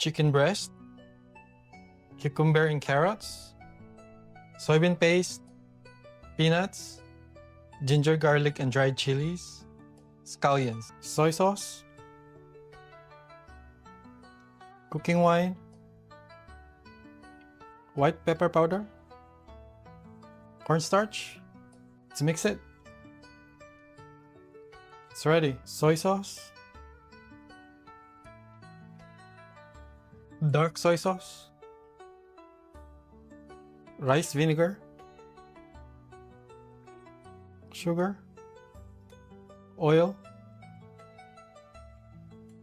chicken breast, cucumber and carrots, soybean paste, peanuts, ginger, garlic, and dried chilies, scallions, soy sauce, cooking wine, white pepper powder, cornstarch. Let's mix it. It's ready. Soy sauce, dark soy sauce, rice vinegar, sugar, oil,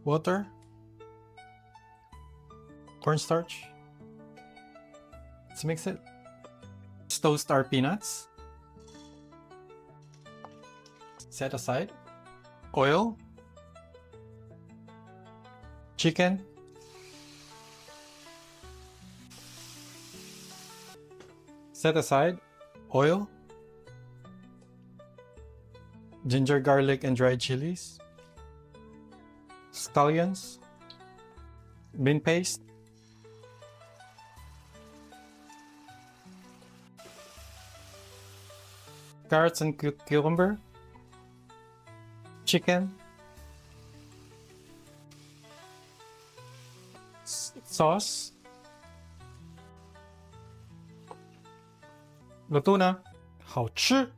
water, cornstarch. Let's mix it. Let's toast our peanuts. Set aside. Oil, chicken, set aside. Oil, ginger, garlic, and dried chilies, scallions, bean paste, carrots and cucumber, chicken, sauce. Luto na. 好吃